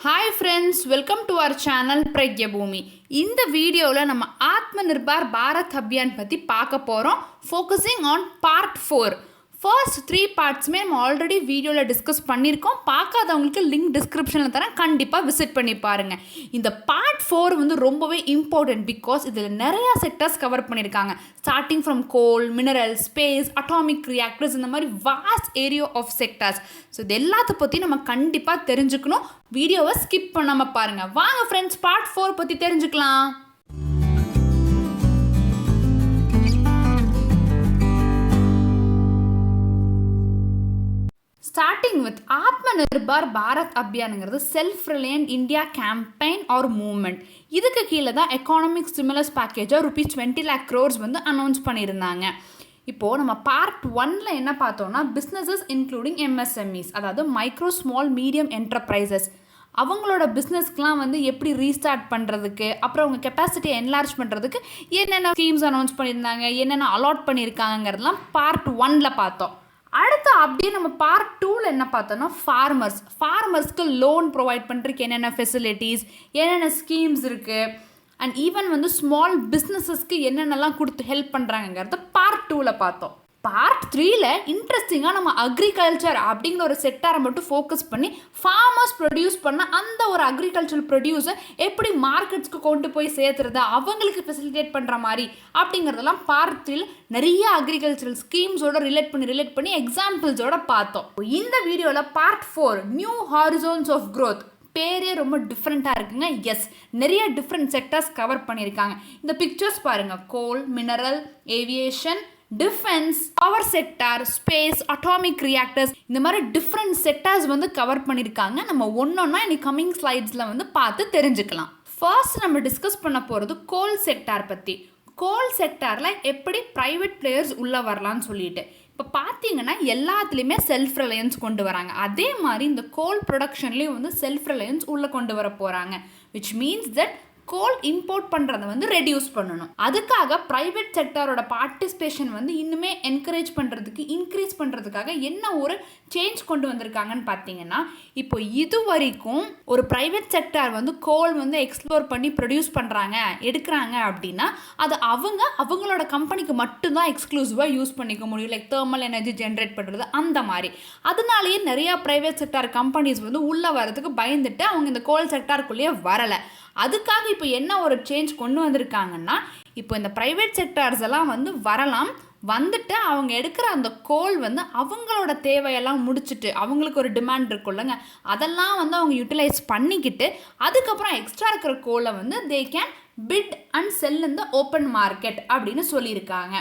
Hi friends, welcome to our channel Pragya Bhoomi. இந்த வீடியோவில் நம்ம ஆத்ம நிர்பார் பாரத் அபியான் பற்றி பார்க்க போகிறோம். Focusing on part 4. ஃபர்ஸ்ட் 3 பார்ட்ஸுமே நம்ம ஆல்ரெடி வீடியோவில் டிஸ்கஸ் பண்ணியிருக்கோம். பார்க்காதவங்களுக்கு லிங்க் டிஸ்கிரிப்ஷனில் தரேன், கண்டிப்பாக விசிட் பண்ணி பாருங்கள். இந்த பார்ட் 4 வந்து ரொம்பவே இம்பார்ட்டன்ட் பிகாஸ் இதில் நிறையா செக்டர்ஸ் கவர் பண்ணியிருக்காங்க. Starting from coal, mineral, space, atomic reactors, இந்த மாதிரி vast area of sectors. So இது எல்லாத்த பற்றி நம்ம கண்டிப்பாக தெரிஞ்சுக்கணும். வீடியோவை ஸ்கிப் பண்ணாமல் பாருங்கள். வாங்க ஃப்ரெண்ட்ஸ், பார்ட் 4 பற்றி தெரிஞ்சுக்கலாம். ஸ்டார்டிங் வித் ஆத்ம நிர்பார் பாரத் அபியானுங்கிறது self reliant India campaign or movement. இதுக்கு கீழே தான் எக்கானமிக் ஸ்டிமுலஸ் பேக்கேஜாக ₹20 lakh crores வந்து அனௌன்ஸ் பண்ணியிருந்தாங்க. இப்போது நம்ம பார்ட் 1ல் என்ன பார்த்தோம்னா, பிஸ்னஸஸ் இன்க்ளூடிங் எம்எஸ்எம்இஸ், அதாவது மைக்ரோ ஸ்மால் மீடியம் என்டர்பிரைசஸ், அவங்களோட பிஸ்னஸ்க்கெலாம் வந்து எப்படி ரீஸ்டார்ட் பண்ணுறதுக்கு, அப்புறம் அவங்க கெப்பாசிட்டியை என்லார்ஜ் பண்ணுறதுக்கு என்னென்ன ஸ்கீம்ஸ் அனௌன்ஸ் பண்ணியிருந்தாங்க, என்னென்ன அலாட் பண்ணியிருக்காங்கிறதுலாம் பார்ட் 1ல் பார்த்தோம். அடுத்து அப்படியே நம்ம பார்ட் 2ல் என்ன பார்த்தோன்னா, ஃபார்மர்ஸ்க்கு லோன் ப்ரொவைட் பண்ணுறதுக்கு என்னென்ன ஃபெசிலிட்டிஸ், என்னென்ன ஸ்கீம்ஸ் இருக்குது, அண்ட் ஈவன் வந்து ஸ்மால் பிஸ்னஸஸ்க்கு என்னென்னலாம் கொடுத்து ஹெல்ப் பண்ணுறாங்கிறத பார்ட் 2ல் பார்த்தோம். பார்ட் 3ல் இன்ட்ரெஸ்டிங்காக நம்ம அக்ரிகல்ச்சர் அப்படிங்கிற ஒரு செக்டாரை மட்டும் ஃபோக்கஸ் பண்ணி ஃபார்மர்ஸ் ப்ரொடியூஸ் பண்ண அந்த ஒரு அக்ரிகல்ச்சர் ப்ரொடியூஸை எப்படி மார்க்கெட்ஸ்க்கு கொண்டு போய் சேர்த்துறது, அவங்களுக்கு ஃபெசிலிட்டேட் பண்ணுற மாதிரி அப்படிங்கிறதெல்லாம் பார்ட் 3ல் நிறைய அக்ரிகல்ச்சரல் ஸ்கீம்ஸோட ரிலேட் பண்ணி எக்ஸாம்பிள்ஸோட பார்த்தோம். இந்த வீடியோவில் பார்ட் 4 நியூ ஹாரிசோன்ஸ் ஆஃப் க்ரோத், பேரே ரொம்ப டிஃப்ரெண்ட்டாக இருக்குங்க. எஸ், நிறைய டிஃப்ரெண்ட் செக்டர்ஸ் கவர் பண்ணியிருக்காங்க. இந்த பிக்சர்ஸ் பாருங்கள், coal, mineral, aviation, defence, power sector, space, atomic reactors, இந்த மாதிரி டிஃப்ரெண்ட் செக்டார்ஸ் வந்து கவர் பண்ணியிருக்காங்க. நம்ம ஒன்றொன்னா இன்னைக்கு கம்மிங் ஸ்லைட்ஸில் வந்து பார்த்து தெரிஞ்சுக்கலாம். ஃபர்ஸ்ட் நம்ம டிஸ்கஸ் பண்ண போகிறது கோல் செக்டார் பற்றி. கோல் செக்டாரில் எப்படி ப்ரைவேட் பிளேயர்ஸ் உள்ளே வரலான்னு சொல்லிட்டு இப்போ பார்த்தீங்கன்னா எல்லாத்துலேயுமே செல்ஃப் ரிலையன்ஸ் கொண்டு வராங்க. அதே மாதிரி இந்த கோல் ப்ரொடக்ஷன்லேயும் வந்து செல்ஃப் ரிலையன்ஸ் உள்ளே கொண்டு வர போகிறாங்க. Which means that goal import பண்ணுறதை வந்து ரெடியூஸ் பண்ணணும். அதுக்காக ப்ரைவேட் செக்டாரோட பார்ட்டிசிபேஷன் வந்து இன்னுமே என்கரேஜ் பண்ணுறதுக்கு, இன்க்ரீஸ் பண்ணுறதுக்காக என்ன ஒரு சேஞ்ச் கொண்டு வந்திருக்காங்கன்னு பார்த்தீங்கன்னா, இப்போ இது வரைக்கும் ஒரு ப்ரைவேட் செக்டார் வந்து கோல் வந்து எக்ஸ்ப்ளோர் பண்ணி ப்ரொடியூஸ் பண்ணுறாங்க, எடுக்கிறாங்க அப்படின்னா அது அவங்களோட கம்பெனிக்கு மட்டும்தான் எக்ஸ்க்ளூசிவாக யூஸ் பண்ணிக்க முடியும். லைக் தெர்மல் எனர்ஜி ஜென்ரேட் பண்ணுறது அந்த மாதிரி. அதனாலேயே நிறையா ப்ரைவேட் செக்டார் கம்பெனிஸ் வந்து உள்ளே வரதுக்கு பயந்துட்டு அவங்க இந்த கோல் செக்டாருக்குள்ளேயே வரலை. அதுக்காக இப்போ என்ன ஒரு சேஞ்ச் கொண்டு வந்திருக்காங்கன்னா, இப்போ இந்த ப்ரைவேட் செக்டார்ஸ் எல்லாம் வந்து வரலாம், வந்துட்டு அவங்க எடுக்கிற அந்த கோல் வந்து அவங்களோட தேவையெல்லாம் முடிச்சுட்டு, அவங்களுக்கு ஒரு டிமாண்ட் இருக்குல்லங்க, அதெல்லாம் வந்து அவங்க யூட்டிலைஸ் பண்ணிக்கிட்டு அதுக்கப்புறம் எக்ஸ்ட்ரா இருக்கிற கோலை வந்து they can bid and sell in the open market அப்படின்னு சொல்லியிருக்காங்க.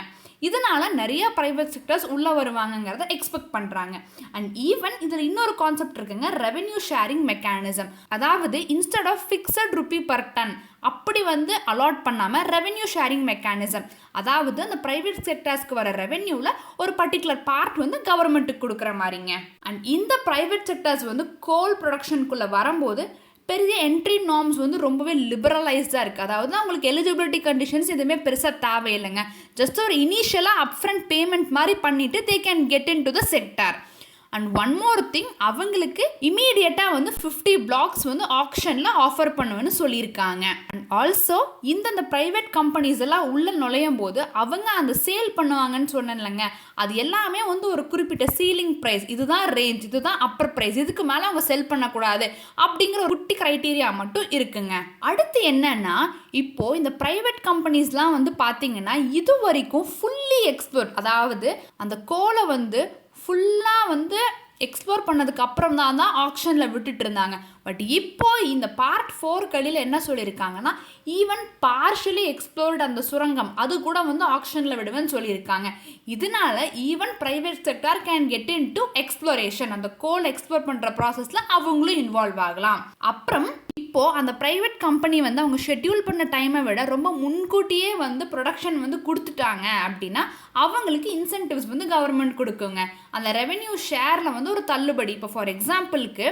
இதனால் நிறைய ப்ரைவேட் செக்டர்ஸ் உள்ளே வருவாங்கங்கிறத எக்ஸ்பெக்ட் பண்ணுறாங்க. அண்ட் ஈவன் இதில் இன்னொரு கான்செப்ட் இருக்குங்க, ரெவென்யூ ஷேரிங் மெக்கானிசம். அதாவது instead of fixed rupee per tonne அப்படி வந்து அலாட் பண்ணாமல் ரெவென்யூ ஷேரிங் மெக்கானிசம், அதாவது அந்த ப்ரைவேட் செக்டர்ஸ்க்கு வர ரெவென்யூவில் ஒரு பர்டிகுலர் பார்ட் வந்து கவர்மெண்ட்டுக்கு கொடுக்குற மாதிரிங்க. அண்ட் இந்த ப்ரைவேட் செக்டர்ஸ் வந்து கோல் ப்ரொடக்ஷனுக்குள்ளே வரும்போது பெரிய என்ட்ரி நார்ம்ஸ் வந்து ரொம்பவே லிபரலைஸ்டாக இருக்குது. அதாவது அவங்களுக்கு எலிஜிபிலிட்டி கண்டிஷன்ஸ் எதுவுமே பெருசாக தேவையில்லைங்க. ஜஸ்ட் ஒரு இனிஷியலாக அப்ஃப்ரண்ட் பேமெண்ட் மாதிரி பண்ணிவிட்டு they can get in to the sector. And one more thing, அவங்களுக்கு இமீடியட்டாக வந்து 50 blocks வந்து ஆக்ஷனில் ஆஃபர் பண்ணுவேன்னு சொல்லியிருக்காங்க. அண்ட் ஆல்சோ இந்த ப்ரைவேட் கம்பெனிஸ் எல்லாம் உள்ளே நுழையும் போது அவங்க அந்த சேல் பண்ணுவாங்கன்னு சொன்னேன்லங்க, அது எல்லாமே வந்து ஒரு குறிப்பிட்ட சீலிங் ப்ரைஸ், இதுதான் ரேஞ்ச், இதுதான் அப்பர் ப்ரைஸ், இதுக்கு மேலே அவங்க செல் பண்ணக்கூடாது அப்படிங்கிற ஒரு குட்டி க்ரைட்டீரியா மட்டும் இருக்குங்க. அடுத்து என்னன்னா, இப்போது இந்த ப்ரைவேட் கம்பெனிஸ்லாம் வந்து பார்த்தீங்கன்னா இது வரைக்கும் ஃபுல்லி எக்ஸ்ப்ளோர், அதாவது அந்த கோலை வந்து ஃபுல்லாக வந்து எக்ஸ்ப்ளோர் பண்ணதுக்கு அப்புறம் தான் ஆக்ஷனில் விட்டுட்டு இருந்தாங்க. பட் இப்போ இந்த பார்ட் 4 கடையில் என்ன சொல்லியிருக்காங்கன்னா, ஈவன் பார்ஷியலி எக்ஸ்ப்ளோர்டு அந்த சுரங்கம் அது கூட வந்து ஆக்ஷனில் விடுவேன்னு சொல்லியிருக்காங்க. இதனால even private sector can get in to exploration, அந்த கோல் எக்ஸ்ப்ளோர் பண்ணுற ப்ராசஸில் அவங்களும் இன்வால்வ் ஆகலாம். அப்புறம் இப்போது அந்த ப்ரைவேட் கம்பெனி வந்து அவங்க ஷெட்யூல் பண்ண டைமை விட ரொம்ப முன்கூட்டியே வந்து ப்ரொடக்ஷன் வந்து கொடுத்துட்டாங்க அப்படின்னா அவங்களுக்கு இன்சென்டிவ்ஸ் வந்து கவர்மெண்ட் கொடுக்குங்க. அந்த ரெவென்யூ ஷேரில் வந்து ஒரு தள்ளுபடி. இப்போ ஃபார் எக்ஸாம்பிளுக்கு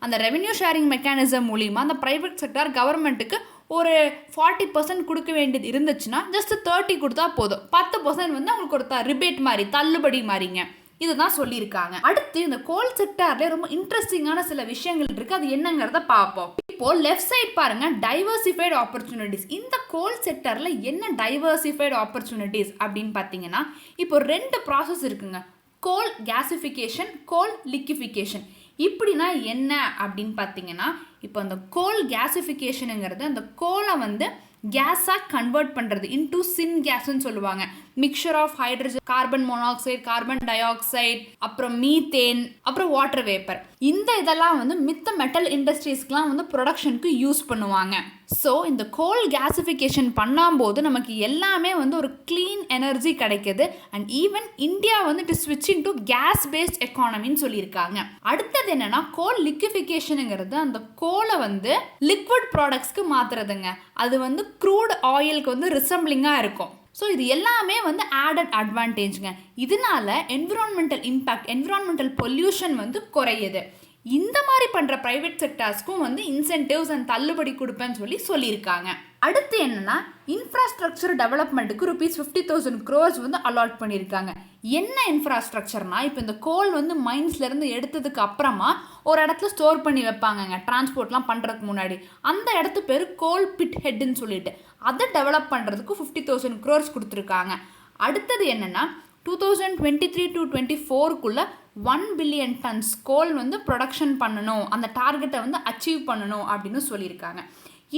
அந்த ரெவென்யூ ஷேரிங் மெக்கானிசம் மூலிமா அந்த ப்ரைவேட் செக்டார் கவர்மெண்ட்டுக்கு ஒரு 40% கொடுக்க வேண்டியது இருந்துச்சுன்னா ஜஸ்ட் 30 கொடுத்தா போதும். 10% வந்து அவங்களுக்கு ஒரு ரிபேட் மாதிரி, தள்ளுபடி மாதிரிங்க. இதுதான் சொல்லியிருக்காங்க. அடுத்து இந்த கோல் செக்டார்ல ரொம்ப இன்ட்ரெஸ்டிங்கான சில விஷயங்கள் இருக்கு, அது என்னங்கிறத பார்ப்போம். இப்போ லெஃப்ட் சைட் பாருங்க, டைவர்சிஃபைடு ஆப்பர்ச்சுனிட்டிஸ். இந்த கோல் செக்டார்ல என்ன டைவர்சிஃபைடு ஆப்பர்ச்சுனிட்டிஸ் அப்படின்னு பார்த்தீங்கன்னா, இப்போ 2 ப்ராசஸ் இருக்குங்க, கோல் கேசிஃபிகேஷன், கோல் லிக்விஃபிகேஷன். இப்படின்னா என்ன அப்படின்னு பார்த்தீங்கன்னா, இப்போ அந்த கோல் கேசிஃபிகேஷனுங்கிறது அந்த கோலை வந்து கேஸாக கன்வெர்ட் பண்ணுறது இன்டூ சின் கேஸ்ன்னு சொல்லுவாங்க. Mixture of hydrogen, carbon monoxide, carbon dioxide, அப்புறம் மீத்தேன், அப்புறம் வாட்டர் வேப்பர். இந்த இதெல்லாம் வந்து மித்த மெட்டல் இண்டஸ்ட்ரீஸ்க்குலாம் வந்து ப்ரொடக்ஷனுக்கு யூஸ் பண்ணுவாங்க. ஸோ இந்த கோல் கேசிஃபிகேஷன் பண்ணும்போது நமக்கு எல்லாமே வந்து ஒரு க்ளீன் எனர்ஜி கிடைக்கிது. அண்ட் ஈவன் இந்தியா வந்து இட் இஸ் ஸ்விட்சிங் டு கேஸ் பேஸ்ட் எக்கானமின்னு சொல்லியிருக்காங்க. அடுத்தது என்னன்னா, கோல் லிக்விஃபிகேஷனுங்கிறது அந்த கோலை வந்து லிக்விட் ப்ராடக்ட்ஸ்க்கு மாற்றுறதுங்க. அது வந்து க்ரூட் ஆயிலுக்கு வந்து ரிசம்பிளிங்காக இருக்கும். ஸோ இது எல்லாமே வந்து ஆடட் அட்வான்டேஜ்ங்க. இதனால என்விரான்மெண்டல் இம்பேக்ட், என்விரான்மெண்டல் பொல்யூஷன் வந்து குறையுது. இந்த மாதிரி பண்ணுற ப்ரைவேட் செக்டார்ஸ்க்கும் வந்து இன்சென்டிவ்ஸ் அண்ட் தள்ளுபடி கொடுப்பேன்னு சொல்லியிருக்காங்க. அடுத்து என்னன்னா, இன்ஃப்ராஸ்ட்ரக்சர் டெவலப்மெண்ட்டுக்கு ₹50,000 crores வந்து அலாட் பண்ணியிருக்காங்க. என்ன இன்ஃப்ராஸ்ட்ரக்சர்னா, இப்போ இந்த கோல் வந்து மைன்ஸ்லேருந்து எடுத்ததுக்கு அப்புறமா ஒரு இடத்துல ஸ்டோர் பண்ணி வைப்பாங்கங்க, டிரான்ஸ்போர்ட்லாம் பண்ணுறதுக்கு முன்னாடி. அந்த இடத்து பேர் கோல் பிட் ஹெட்னு சொல்லிட்டு அதை டெவலப் பண்ணுறதுக்கு ₹50,000 crores கொடுத்துருக்காங்க. அடுத்தது என்னென்னா, 2023 to 24 1 பில்லியன் டன்ஸ் கோல் வந்து ப்ரொடக்ஷன் பண்ணணும், அந்த டார்கெட்டை வந்து அச்சீவ் பண்ணணும் அப்படின்னு சொல்லியிருக்காங்க.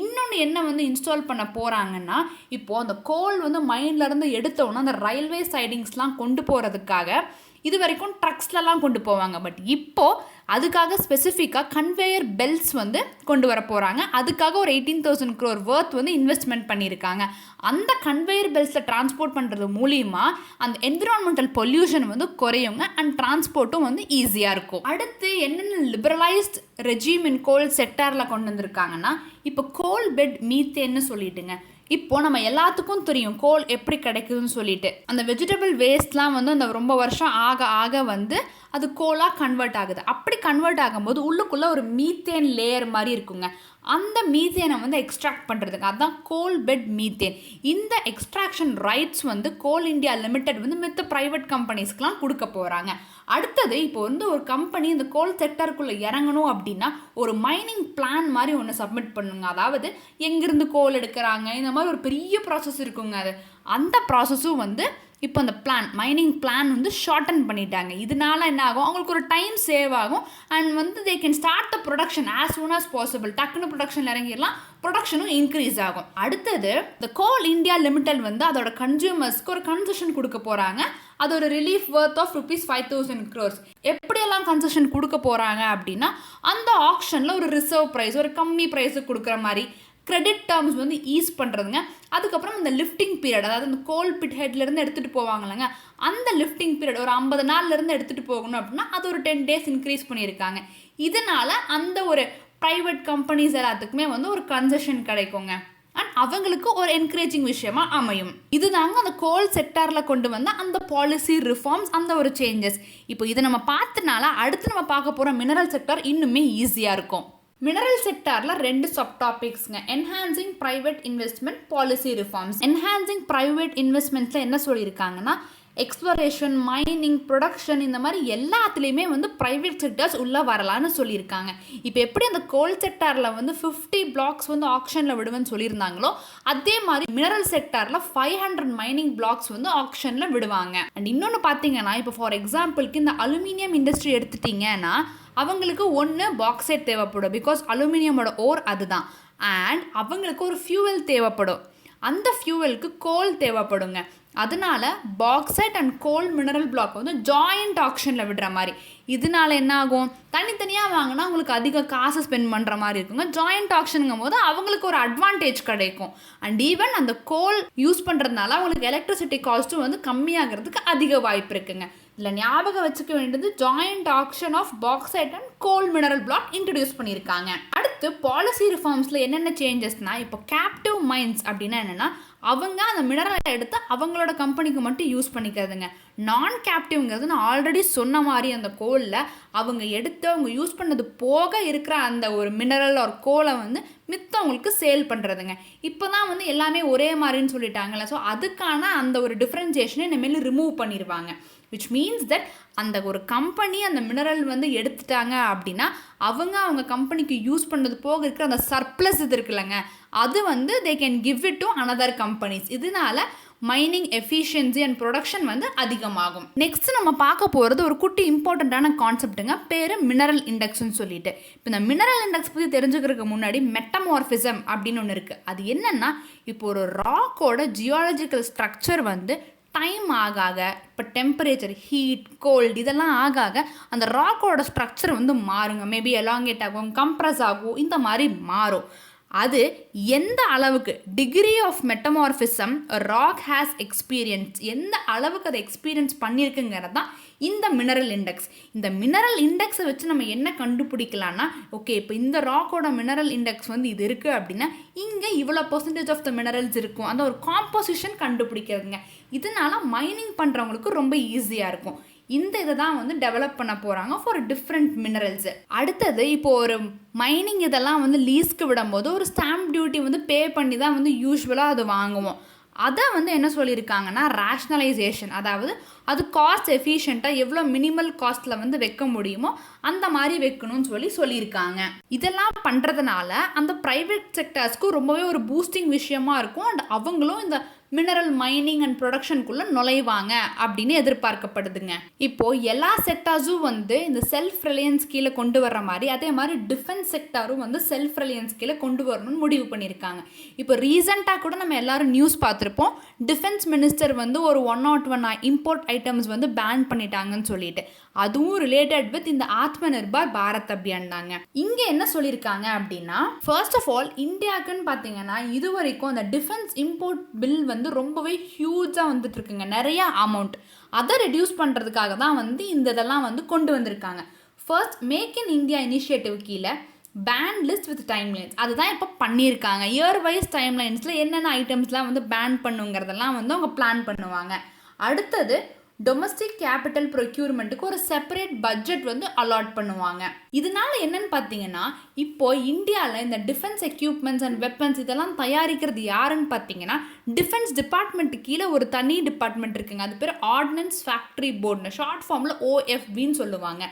இன்னொன்று என்ன வந்து இன்ஸ்டால் பண்ண போகிறாங்கன்னா, இப்போது அந்த கோல் வந்து மைன்லேருந்து எடுத்தோன்னா அந்த ரயில்வே சைடிங்ஸ்லாம் கொண்டு போகிறதுக்காக இது வரைக்கும் ட்ரக்ஸ்லலாம் கொண்டு போவாங்க. பட் இப்போது அதுக்காக ஸ்பெசிஃபிக்காக கன்வேயர் பெல்ட்ஸ் வந்து கொண்டு வர போகிறாங்க. அதுக்காக ஒரு 18,000 crore worth வந்து இன்வெஸ்ட்மெண்ட் பண்ணியிருக்காங்க. அந்த கன்வேயர் பெல்ட்ஸை டிரான்ஸ்போர்ட் பண்ணுறது மூலிமா அந்த என்விரான்மெண்டல் பொல்யூஷன் வந்து குறையுங்க அண்ட் டிரான்ஸ்போர்ட்டும் வந்து ஈஸியாக இருக்கும். அடுத்து என்னென்ன லிபரலைஸ்ட் ரெஜிம் இன் கோல் செக்டாரில் கொண்டு வந்திருக்காங்கன்னா, இப்போ கோல் பெட் மீத்தேன்னு சொல்லிட்டுங்க. இப்போ நம்ம எல்லாத்துக்கும் தெரியும் கோல் எப்படி கிடைக்குதுன்னு சொல்லிட்டு. அந்த வெஜிடபிள் வேஸ்ட்லாம் வந்து அந்த ரொம்ப வருஷம் ஆக ஆக வந்து அது கோலாக கன்வெர்ட் ஆகுது. அப்படி கன்வெர்ட் ஆகும்போது உள்ளுக்குள்ளே ஒரு மீத்தேன் லேயர் மாதிரி இருக்குங்க. அந்த மீத்தேனை வந்து எக்ஸ்ட்ராக்ட் பண்ணுறதுக்கு அதுதான் கோல் பெட் மீத்தேன். இந்த எக்ஸ்ட்ராக்ஷன் ரைட்ஸ் வந்து கோல் இந்தியா லிமிடெட் வந்து மித்த ப்ரைவேட் கம்பெனிஸ்க்கெலாம் கொடுக்க போகிறாங்க. அடுத்தது இப்போ வந்து ஒரு கம்பெனி இந்த கோல் செக்டருக்குள்ளே இறங்கணும் அப்படின்னா ஒரு மைனிங் பிளான் மாதிரி ஒன்று சப்மிட் பண்ணுங்க. அதாவது எங்கேருந்து கோல் எடுக்கிறாங்க, இந்த மாதிரி ஒரு பெரிய ப்ராசஸ் இருக்குங்க. அது அந்த ப்ராசஸும் வந்து இப்போ அந்த மைனிங் பிளான் வந்து ஷார்டன் பண்ணிட்டாங்க. இதனால என்ன ஆகும், அவங்களுக்கு ஒரு டைம் சேவ் ஆகும் அண்ட் வந்து they can start the production as soon as possible. டக்குன்னு ப்ரொடக்ஷனில் இறங்கிடலாம், ப்ரொடக்ஷனும் இன்க்ரீஸ் ஆகும். அடுத்தது இந்த கோல் இந்தியா லிமிடெட் வந்து அதோட கன்சியூமர்ஸ்க்கு ஒரு கன்செஷன் கொடுக்க போகிறாங்க. அது ஒரு ரிலீஃப் வர்த் ஆஃப் ₹5,000 crores. எப்படியெல்லாம் கன்செஷன் கொடுக்க போகிறாங்க அப்படின்னா, அந்த ஆக்ஷனில் ஒரு ரிசர்வ் ப்ரைஸ், ஒரு கம்மி ப்ரைஸுக்கு கொடுக்குற மாதிரி கிரெடிட் டேர்ம்ஸ் வந்து ஈஸ் பண்ணுறதுங்க. அதுக்கப்புறம் இந்த லிஃப்டிங் பீரியட், அதாவது இந்த கோல் பிட் ஹெட்லேருந்து எடுத்துகிட்டு போவாங்கல்லங்க, அந்த லிஃப்டிங் பீரியட் ஒரு 50 நாள்லேருந்து எடுத்துகிட்டு போகணும் அப்படின்னா அது ஒரு 10 days இன்க்ரீஸ் பண்ணியிருக்காங்க. இதனால் அந்த ஒரு ப்ரைவேட் கம்பெனிஸ் எல்லாத்துக்குமே வந்து ஒரு கன்செஷன் கிடைக்குங்க அண்ட் அவங்களுக்கு ஒரு என்கரேஜிங் விஷயமா அமையும். இதுதாங்க அந்த கோல் செக்டாரில் கொண்டு வந்த அந்த பாலிசி ரிஃபார்ம்ஸ், அந்த ஒரு சேஞ்சஸ். இப்போ இதை நம்ம பார்த்தனால அடுத்து நம்ம பார்க்க போகிற மினரல் செக்டார் இன்னுமே ஈஸியாக இருக்கும். மினரல் செக்டாரில் 2 சப் டாபிக்ஸ்ங்க, enhancing private investment, policy reforms. Enhancing private இன்வெஸ்ட்மெண்ட்ஸில் என்ன சொல்லியிருக்காங்கன்னா, எக்ஸ்ப்ளோரேஷன், மைனிங், ப்ரொடக்ஷன், இந்த மாதிரி எல்லாத்துலேயுமே வந்து ப்ரைவேட் செக்டர்ஸ் உள்ளே வரலான்னு சொல்லியிருக்காங்க. இப்போ எப்படி அந்த கோல் செக்டாரில் வந்து 50 blocks வந்து ஆக்ஷனில் விடுவேன்னு சொல்லியிருந்தாங்களோ, அதே மாதிரி மினரல் செக்டாரில் 500 மைனிங் பிளாக்ஸ் வந்து ஆக்ஷனில் விடுவாங்க. அண்ட் இன்னொன்று பார்த்தீங்கன்னா, இப்போ ஃபார் எக்ஸாம்பிளுக்கு இந்த அலுமினியம் இண்டஸ்ட்ரி எடுத்துட்டிங்கன்னா அவங்களுக்கு ஒன்று பாக்சைட் தேவைப்படும், பிகாஸ் அலுமினியமோட ஓர் அதுதான். அண்ட் அவங்களுக்கு ஒரு ஃபியூவல் தேவைப்படும், அந்த ஃபியூவலுக்கு கோல் தேவைப்படுங்க. அதனால bauxite and coal mineral block வந்து ஜாயிண்ட் ஆக்ஷனில் விடுற மாதிரி. இதனால என்ன ஆகும், தனித்தனியாக வாங்கினா அவங்களுக்கு அதிக காசு ஸ்பெண்ட் பண்ணுற மாதிரி இருக்குங்க. ஜாயிண்ட் ஆக்ஷனுங்கும் போது அவங்களுக்கு ஒரு அட்வான்டேஜ் கிடைக்கும். அண்ட் ஈவன் அந்த கோல் யூஸ் பண்ணுறதுனால அவங்களுக்கு எலக்ட்ரிசிட்டி காஸ்ட்டும் வந்து கம்மியாகிறதுக்கு அதிக வாய்ப்பு இருக்குங்க. இதில் ஞாபகம் வச்சுக்க வேண்டியது joint auction of bauxite and coal mineral block introduce பண்ணியிருக்காங்க. அடுத்து பாலிசி ரிஃபார்ம்ஸில் என்னென்ன சேஞ்சஸ்னால், இப்போ கேப்டிவ் மைன்ஸ் அப்படின்னா என்னென்னா, அவங்க அந்த மினரலை எடுத்து அவங்களோட கம்பெனிக்கு மட்டும் யூஸ் பண்ணிக்கிறதுங்க. நான் கேப்டிவ்ங்கிறது நான் ஆல்ரெடி சொன்ன மாதிரி அந்த கோலில் அவங்க எடுத்து அவங்க யூஸ் பண்ணது போக இருக்கிற அந்த ஒரு மினரல் ஒரு கோலை வந்து மித்தவங்களுக்கு சேல் பண்ணுறதுங்க. இப்போ தான் வந்து எல்லாமே ஒரே மாதிரின்னு சொல்லிட்டாங்கல்ல, ஸோ அதுக்கான அந்த ஒரு டிஃப்ரென்சியேஷனை இனிமேல் ரிமூவ் பண்ணிடுவாங்க. விச் மீன்ஸ் தட் அந்த ஒரு கம்பெனி அந்த மினரல் வந்து எடுத்துட்டாங்க அப்படின்னா அவங்க கம்பெனிக்கு யூஸ் பண்ணது போக இருக்கிற அந்த சர்ப்ளஸ் இது இருக்குல்லங்க, அது வந்து they can give it to another companies. இதனால மைனிங் எஃபிஷியன்சி அண்ட் ப்ரொடக்ஷன் வந்து அதிகமாகும். நெக்ஸ்ட் நம்ம பார்க்க போகிறது ஒரு குட்டி இம்பார்ட்டண்ட்டான கான்செப்ட்டுங்க, பேர் மினரல் இண்டெக்ஸ்னு சொல்லிட்டு. இப்போ இந்த மினரல் இண்டெக்ஸ் பற்றி தெரிஞ்சுக்கிறதுக்கு முன்னாடி மெட்டமார்ஃபிசம் அப்படின்னு ஒன்று இருக்குது. அது என்னென்னா, இப்போ ஒரு ராக்கோட ஜியாலஜிக்கல் ஸ்ட்ரக்சர் வந்து டைம் ஆக இப்போ டெம்பரேச்சர், ஹீட், கோல்டு இதெல்லாம் ஆக அந்த ராக்கோட ஸ்ட்ரக்சர் வந்து மாறுங்க. மேபி எலாங்கேட் ஆகும், கம்ப்ரஸ் ஆகும், இந்த மாதிரி மாறும். அது எந்த அளவுக்கு degree of metamorphism rock has experience, எந்த அளவுக்கு அதை எக்ஸ்பீரியன்ஸ் பண்ணியிருக்குங்கிறது தான் இந்த மினரல் இண்டெக்ஸ். இந்த மினரல் இண்டெக்ஸை வச்சு நம்ம என்ன கண்டுபிடிக்கலாம்னா, ஓகே இப்போ இந்த ராக்கோட மினரல் இண்டெக்ஸ் வந்து இது இருக்குது அப்படின்னா இங்கே இவ்வளோ பர்சன்டேஜ் ஆஃப் த மினரல்ஸ் இருக்கும், அந்த ஒரு காம்போசிஷன் கண்டுபிடிக்கிறதுங்க. இதனால மைனிங் பண்ணுறவங்களுக்கு ரொம்ப ஈஸியாக இருக்கும். இந்த இதை தான் வந்து டெவலப் பண்ண போகிறாங்க ஃபார் டிஃப்ரெண்ட் மினரல்ஸ். அடுத்தது இப்போது ஒரு மைனிங் இதெல்லாம் வந்து லீஸ்க்கு விடும்போது ஒரு ஸ்டாம்ப் டியூட்டி வந்து பே பண்ணி தான் வந்து யூஸ்வலாக அது வாங்குவோம். அதை வந்து என்ன சொல்லியிருக்காங்கன்னா ரேஷ்னலைசேஷன், அதாவது அது காஸ்ட் எஃபிஷியண்ட்டாக எவ்வளோ மினிமல் காஸ்ட்டில் வந்து வைக்க முடியுமோ அந்த மாதிரி வைக்கணும்னு சொல்லியிருக்காங்க. இதெல்லாம் பண்ணுறதுனால அந்த ப்ரைவேட் செக்டர்ஸ்க்கு ரொம்பவே ஒரு பூஸ்டிங் விஷயமா இருக்கும். அண்ட் அவங்களும் இந்த மினரல் மைனிங் அண்ட் ப்ரொடக்ஷனுக்குள்ளே நுழைவாங்க அப்படின்னு எதிர்பார்க்கப்படுதுங்க. இப்போது எல்லா செக்டார்ஸும் வந்து இந்த செல்ஃப் ரிலையன்ஸ் கீழே கொண்டு வர்ற மாதிரி அதே மாதிரி டிஃபென்ஸ் செக்டாரும் வந்து செல்ஃப் ரிலையன்ஸ் கீழே கொண்டு வரணும்னு முடிவு பண்ணியிருக்காங்க. இப்போ ரீசெண்டாக கூட நம்ம எல்லாரும் நியூஸ் பார்த்துருப்போம், டிஃபென்ஸ் மினிஸ்டர் வந்து ஒரு 101 இம்போர்ட் ஐட்டம்ஸ் வந்து பேன் பண்ணிட்டாங்கன்னு சொல்லிட்டு. அதுவும் ரிலேட்டட் வித் இந்த ஆத்ம நிர்பார் பாரத் அபியான் தாங்க. இங்கே என்ன சொல்லியிருக்காங்க அப்படின்னா, ஃபர்ஸ்ட் ஆஃப் ஆல் இந்தியாவுக்குன்னு பார்த்தீங்கன்னா இது வரைக்கும் அந்த டிஃபென்ஸ் இம்போர்ட் பில் வந்து ரொம்பவே ஹியூஜாக வந்துட்டு இருக்குங்க, நிறைய அமௌண்ட். அதை ரெடியூஸ் பண்ணுறதுக்காக தான் வந்து இந்த இதெல்லாம் வந்து கொண்டு வந்திருக்காங்க. First Make in India initiative கீழே பேன் லிஸ்ட் வித் டைம்லைன்ஸ் அதுதான் இப்போ பண்ணியிருக்காங்க. இயர் வைஸ் டைம்லைன்ஸில் என்னென்ன ஐட்டம்ஸ்லாம் வந்து பேன் பண்ணுங்கிறதெல்லாம் வந்து அவங்க பிளான் பண்ணுவாங்க. அடுத்தது டொமஸ்டிக் கேபிட்டல் ப்ரொக்யூர்மெண்ட்டுக்கு ஒரு செப்பரேட் பட்ஜெட் வந்து அலாட் பண்ணுவாங்க. இதனால என்னன்னு பார்த்தீங்கன்னா, இப்போ இந்தியாவில் இந்த டிஃபென்ஸ் எக்யூப்மெண்ட்ஸ் அண்ட் வெப்பன்ஸ் இதெல்லாம் தயாரிக்கிறது யாருன்னு பார்த்தீங்கன்னா, டிஃபென்ஸ் டிபார்ட்மெண்ட் கீழே ஒரு தனி டிபார்ட்மெண்ட் இருக்குங்க. அது பேர் ஆர்டினன்ஸ் ஃபேக்ட்ரி போர்டுன்னு ஷார்ட் ஃபார்மில் OFBன்னு சொல்லுவாங்க.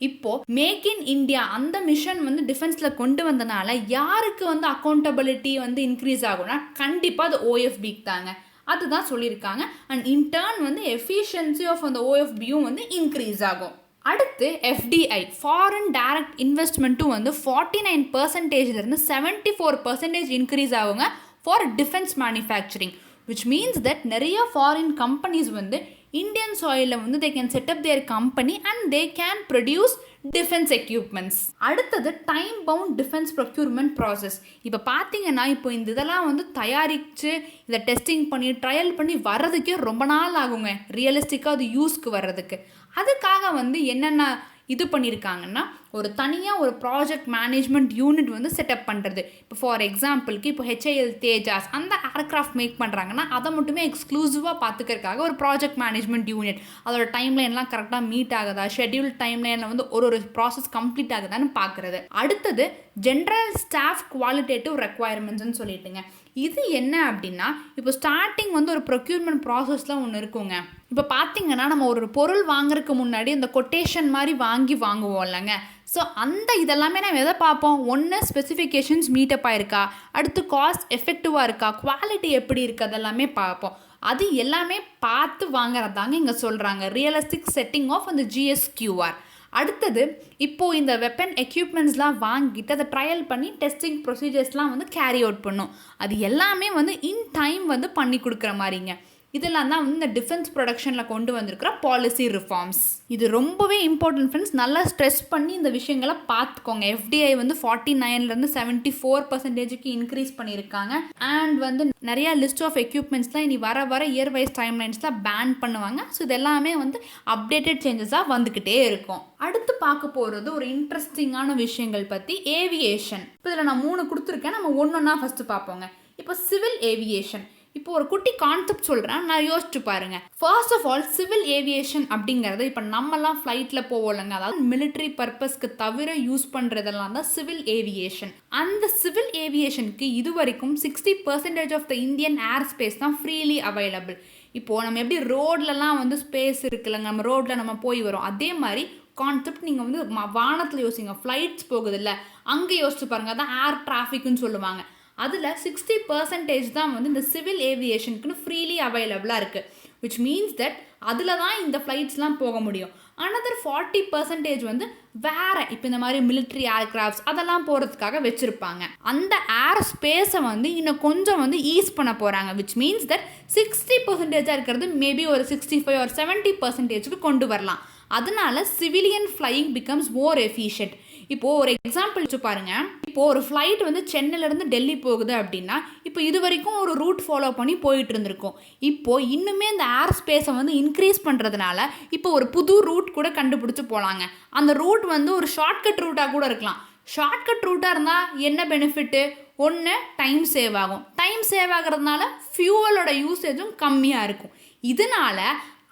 இப்போ மேக் இன் இந்தியா அந்த மிஷன் வந்து டிஃபென்ஸில் கொண்டு வந்தனால யாருக்கு வந்து அக்கௌண்டபிலிட்டி வந்து இன்க்ரீஸ் ஆகும்னா கண்டிப்பாக அது OFBக்கு தாங்க. அதுதான் சொல்லியிருக்காங்க. அண்ட் இன்டர்ன் வந்து எஃபிஷியன்சி ஆஃப் அந்த OFBயும் வந்து இன்க்ரீஸ் ஆகும். அடுத்து FDI ஃபாரின் டைரக்ட் இன்வெஸ்ட்மெண்ட்டும் வந்து 49%லேருந்து 74% இன்க்ரீஸ் ஆகுங்க for defence manufacturing, which means that நிறைய ஃபாரின் கம்பெனிஸ் வந்து இந்தியன் சாயிலில் வந்து they can set up their company and they can produce defence equipments. அடுத்தது time bound defence procurement process. இப்போ பார்த்தீங்கன்னா இப்போ இந்த இதெல்லாம் வந்து தயாரித்து இதை டெஸ்டிங் பண்ணி ட்ரையல் பண்ணி வர்றதுக்கே ரொம்ப நாள் ஆகுங்க, ரியலிஸ்டிக்காக அது யூஸ்க்கு வர்றதுக்கு. அதுக்காக வந்து என்னென்ன இது பண்ணியிருக்காங்கன்னா, ஒரு தனியாக ஒரு ப்ராஜெக்ட் மேனேஜ்மெண்ட் யூனிட் வந்து செட்டப் பண்ணுறது. இப்போ ஃபார் எக்ஸாம்பிளுக்கு இப்போ HAL தேஜாஸ் அந்த ஏர்க்ராஃப்ட் மேக் பண்ணுறாங்கன்னா அதை மட்டுமே எக்ஸ்க்ளூசிவாக பார்த்துக்கிறதுக்காக ஒரு ப்ராஜெக்ட் மேனேஜ்மெண்ட் யூனிட், அதோட டைம்லைன்லாம் கரெக்டாக மீட் ஆகுதா, ஷெட்யூல் டைம்லைனில் வந்து ஒரு ப்ராசஸ் கம்ப்ளீட் ஆகுதான்னு பார்க்குறது. அடுத்தது ஜென்ரல் ஸ்டாஃப் குவாலிட்டேட்டிவ் ரெக்குவயர்மெண்ட்ஸ்ன்னு சொல்லிட்டுங்க. இது என்ன அப்படின்னா, இப்போ ஸ்டார்டிங் வந்து ஒரு ப்ரொக்யூர்மெண்ட் ப்ராசஸ்லாம் ஒன்று இருக்குங்க. இப்போ பார்த்தீங்கன்னா நம்ம ஒரு பொருள் வாங்குறதுக்கு முன்னாடி அந்த கொட்டேஷன் மாதிரி வாங்குவோம் இல்லைங்க. ஸோ அந்த இதெல்லாமே நம்ம எதை பார்ப்போம், ஒன்று ஸ்பெசிஃபிகேஷன்ஸ் மீட்டப் ஆயிருக்கா, அடுத்து காஸ்ட் எஃபெக்டிவாக இருக்கா, குவாலிட்டி எப்படி இருக்குது, அதெல்லாமே பார்ப்போம். அது எல்லாமே பார்த்து வாங்குறதாங்க இங்கே சொல்கிறாங்க ரியலிஸ்டிக் செட்டிங் ஆஃப் அந்த GSQR. அடுத்தது இப்போது இந்த வெப்பன் எக்யூப்மெண்ட்ஸ்லாம் வாங்கிட்டு அதை ட்ரையல் பண்ணி டெஸ்டிங் ப்ரொசீஜர்ஸ்லாம் வந்து கேரி அவுட் பண்ணும். அது எல்லாமே வந்து இன் டைம் வந்து பண்ணி கொடுக்குற மாதிரிங்க. இதெல்லாம் தான் வந்து இந்த டிஃபென்ஸ் ப்ரொடக்ஷனில் கொண்டு வந்திருக்கிற பாலிசி ரிஃபார்ம்ஸ். இது ரொம்பவே இம்பார்ட்டன்ட் ஃப்ரெண்ட்ஸ், நல்லா ஸ்ட்ரெஸ் பண்ணி இந்த விஷயங்களை பார்த்துக்கோங்க. FDI வந்து 49லேருந்து 74%க்கு இன்க்ரீஸ் பண்ணியிருக்காங்க. அண்ட் வந்து நிறையா லிஸ்ட் ஆஃப் எக்யூப்மெண்ட்ஸ்லாம் இனி வர இயர் வைஸ் டைம்லைன்ஸ்லாம் பேன் பண்ணுவாங்க. ஸோ இது எல்லாமே வந்து அப்டேட்டட் சேஞ்சஸாக வந்துக்கிட்டே இருக்கும். அடுத்து பார்க்க போகிறது ஒரு இன்ட்ரெஸ்டிங்கான விஷயங்கள் பற்றி ஏவியேஷன். இப்போ இதில் நான் 3 கொடுத்துருக்கேன், நம்ம ஒன்றா ஃபஸ்ட்டு பார்ப்போங்க. இப்போ சிவில் ஏவியேஷன். இப்போ ஒரு குட்டி கான்செப்ட் சொல்கிறேன், நான் யோசிச்சு பாருங்க. First of all civil aviation அப்படிங்கிறது இப்போ நம்மலாம் ஃப்ளைட்டில் போவோம்லங்க, அதாவது மிலிட்ரி பர்பஸ்க்கு தவிர யூஸ் பண்ணுறதெல்லாம் தான் சிவில் ஏவியேஷன். அந்த சிவில் ஏவியேஷனுக்கு இது வரைக்கும் 60% of the Indian air space தான் ஃப்ரீலி அவைலபிள். இப்போது நம்ம எப்படி ரோட்லலாம் வந்து ஸ்பேஸ் இருக்குல்லங்க, நம்ம ரோட்டில் நம்ம போய் வரோம், அதே மாதிரி கான்செப்ட் நீங்கள் வந்து வானத்தில் யோசிங்க. ஃப்ளைட்ஸ் போகுது இல்லை, அங்கே யோசிச்சு பாருங்கள். அதான் ஏர் டிராஃபிக்னு சொல்லுவாங்க. அதில் 60% தான் வந்து இந்த சிவில் ஏவியேஷனுக்குன்னு ஃப்ரீலி அவைலபிளாக இருக்குது. விச் மீன்ஸ் தட் அதில் தான் இந்த ஃப்ளைட்ஸ்லாம் போக முடியும். அனதர் 40% வந்து வேறு இப்போ இந்த மாதிரி மிலிட்ரி ஏர்கிராஃப்ட்ஸ் அதெல்லாம் போகிறதுக்காக வச்சுருப்பாங்க. அந்த ஏர் ஸ்பேஸை வந்து இன்னும் கொஞ்சம் வந்து ஈஸ் பண்ண போகிறாங்க. விச் மீன்ஸ் தட் 60% இருக்கிறது மேபி ஒரு 65 or 70% கொண்டு வரலாம். அதனால civilian flying becomes more efficient. இப்போது ஒரு எக்ஸாம்பிள் வச்சு பாருங்கள். இப்போது ஒரு ஃப்ளைட் வந்து சென்னையிலேருந்து டெல்லி போகுது அப்படின்னா, இப்போ இது வரைக்கும் ஒரு ரூட் ஃபாலோ பண்ணி போயிட்டு இருந்திருக்கும். இப்போது இன்னுமே இந்த ஏர் ஸ்பேஸை வந்து இன்க்ரீஸ் பண்ணுறதுனால இப்போ ஒரு புது ரூட் கூட கண்டுபிடிச்சி போகலாங்க. அந்த ரூட் வந்து ஒரு ஷார்ட்கட் ரூட்டாக கூட இருக்கலாம். ஷார்ட்கட் ரூட்டாக இருந்தால் என்ன பெனிஃபிட்டு? ஒன்று, டைம் சேவ் ஆகும். டைம் சேவ் ஆகிறதுனால ஃபியூவலோட யூசேஜும் கம்மியாக இருக்கும். இதனால்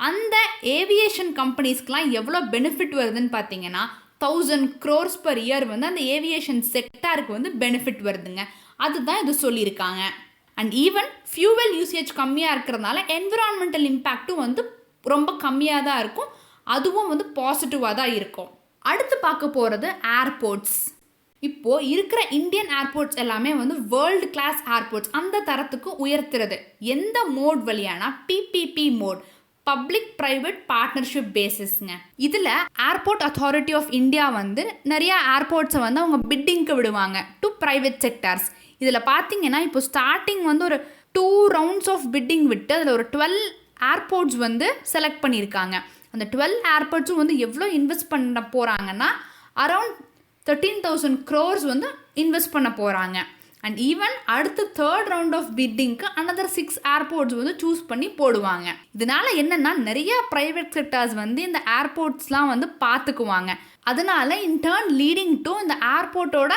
அந்த ஏவியேஷன் கம்பெனிஸ்க்கெலாம் எவ்வளோ பெனிஃபிட் வருதுன்னு பார்த்தீங்கன்னா 1000 crores per year வந்து அந்த ஏவியேஷன் செக்டாருக்கு வந்து பெனிஃபிட் வருதுங்க. அதுதான் இது சொல்லியிருக்காங்க. அண்ட் ஈவன் ஃபியூவல் யூசேஜ் கம்மியாக இருக்கிறதுனால என்விரான்மெண்டல் இம்பேக்டும் வந்து ரொம்ப கம்மியாக தான் இருக்கும். அதுவும் வந்து பாசிட்டிவாக தான் இருக்கும். அடுத்து பார்க்க போகிறது ஏர்போர்ட்ஸ். இப்போது இருக்கிற இந்தியன் ஏர்போர்ட்ஸ் எல்லாமே வந்து வேர்ல்டு கிளாஸ் ஏர்போர்ட்ஸ், அந்த தரத்துக்கு உயர்த்துறது. எந்த மோட் வழியானா PPP mode, public private partnership பேசிஸ்ங்க. இதில் ஏர்போர்ட் அத்தாரிட்டி ஆஃப் இந்தியா வந்து நிறையா ஏர்போர்ட்ஸை வந்து அவங்க பிட்டிங்க்கு விடுவாங்க டு ப்ரைவேட் செக்டார்ஸ். இதில் பார்த்தீங்கன்னா இப்போ ஸ்டார்டிங் வந்து ஒரு 2 rounds ஆஃப் பிட்டிங் விட்டு அதில் ஒரு 12 ஏர்போர்ட்ஸ் வந்து செலக்ட் பண்ணியிருக்காங்க. அந்த 12 ஏர்போர்ட்ஸும் வந்து எவ்வளோ இன்வெஸ்ட் பண்ண போகிறாங்கன்னா அரவுண்ட் 13,000 crores வந்து இன்வெஸ்ட் பண்ண போகிறாங்க. அண்ட் ஈவன் அடுத்த 3rd round ஆஃப் பிட்டிங்க்கு another 6 ஏர்போர்ட்ஸ் வந்து சூஸ் பண்ணி போடுவாங்க. இதனால என்னென்னா நிறைய ப்ரைவேட் செக்டர்ஸ் வந்து இந்த ஏர்போர்ட்ஸ்லாம் வந்து பார்த்துக்குவாங்க. அதனால இன் டர்ன் லீடிங் டு இந்த ஏர்போர்ட்டோட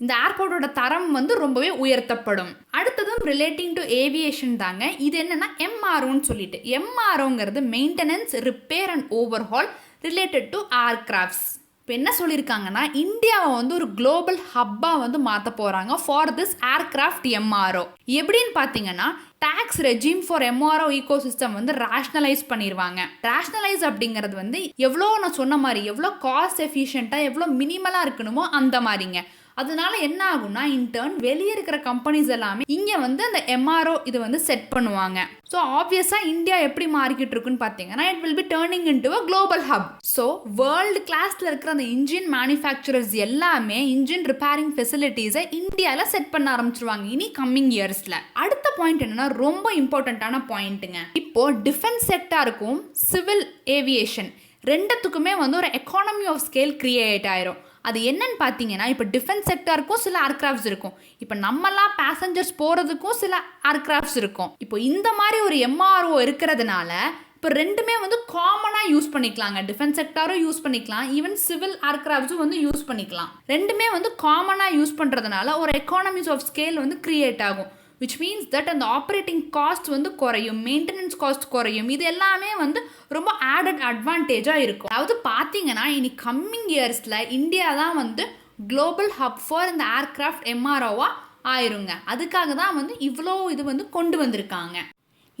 இந்த ஏர்போர்ட்டோட தரம் வந்து ரொம்பவே உயர்த்தப்படும். அடுத்ததும் ரிலேட்டிங் டு ஏவியேஷன் தாங்க. இது என்னென்னா எம்ஆர்ஓன்னு சொல்லிட்டு. எம்ஆர்ஓங்கிறது maintenance, repair and overhaul related to aircrafts. இப்போ என்ன சொல்லியிருக்காங்கன்னா இந்தியாவை வந்து ஒரு குளோபல் ஹப்பாக வந்து மாற்ற போகிறாங்க ஃபார் திஸ் ஏர்கிராஃப்ட் எம்ஆர்ஓ. எப்படின்னு பார்த்தீங்கன்னா tax regime for MRO ecosystem வந்து ரேஷ்னலைஸ் பண்ணிடுவாங்க. ரேஷ்னலைஸ் அப்படிங்கிறது வந்து எவ்வளோ நான் சொன்ன மாதிரி எவ்வளோ காஸ்ட் எஃபிஷியண்ட்டாக எவ்வளோ மினிமலாக இருக்கணுமோ அந்த மாதிரிங்க. அதனால என்ன ஆகும்னா இன்டர்ன் வெளியே இருக்கிற கம்பெனிஸ் எல்லாமே இங்கே வந்து அந்த எம்ஆர்ஓ இது வந்து செட் பண்ணுவாங்க. ஸோ ஆப்வியஸாக இந்தியா எப்படி மாறிக்கிட்டு இருக்குன்னு பார்த்தீங்கன்னா it will B turning into a global hub. So world கிளாஸில் இருக்கிற அந்த இன்ஜின் மேனுஃபேக்சரர்ஸ் எல்லாமே இன்ஜின் ரிப்பேரிங் ஃபெசிலிட்டிஸை இந்தியாவில் செட் பண்ண ஆரம்பிச்சிருவாங்க இனி கம்மிங் இயர்ஸில். அடுத்த பாயிண்ட் என்னன்னா ரொம்ப இம்பார்ட்டண்ட்டான பாயிண்ட்டுங்க. இப்போ டிஃபென்ஸ் செக்டாருக்கும் சிவில் ஏவியேஷன் ரெண்டுத்துக்குமே வந்து ஒரு எக்கானமி ஆஃப் ஸ்கேல் கிரியேட் ஆயிரும். அது என்னன்னு பார்த்தீங்கன்னா இப்போ டிஃபென்ஸ் செக்டாருக்கும் சில ஏர்கிராஃப்ட்ஸ் இருக்கும். இப்போ நம்மலாம் பேசஞ்சர்ஸ் போகிறதுக்கும் சில ஏர்கிராஃப்ட்ஸ் இருக்கும். இப்போ இந்த மாதிரி ஒரு எம்ஆர்ஓ இருக்கிறதுனால இப்போ ரெண்டுமே வந்து காமனாக யூஸ் பண்ணிக்கலாங்க. டிஃபென்ஸ் செக்டாரும் யூஸ் பண்ணிக்கலாம், ஈவன் சிவில் ஏர்கிராஃப்ட்ஸும் வந்து யூஸ் பண்ணிக்கலாம். ரெண்டுமே வந்து காமனாக யூஸ் பண்ணுறதுனால ஒரு எக்கானமிஸ் ஆஃப் ஸ்கேல் வந்து கிரியேட் ஆகும். விச் மீன்ஸ் தட் அந்த ஆப்ரேட்டிங் காஸ்ட் வந்து குறையும், மெயின்டெனன்ஸ் காஸ்ட் குறையும். இது எல்லாமே வந்து ரொம்ப ஆடட் அட்வான்டேஜாக இருக்கும். அதாவது பார்த்தீங்கன்னா இனி கம்மிங் இயர்ஸில் இந்தியா தான் வந்து குளோபல் ஹப் ஃபார் இந்த ஏர்கிராஃப்ட் எம்ஆர்ஓவாக ஆயிருங்க. அதுக்காக தான் வந்து இவ்வளோ இது வந்து கொண்டு வந்திருக்காங்க.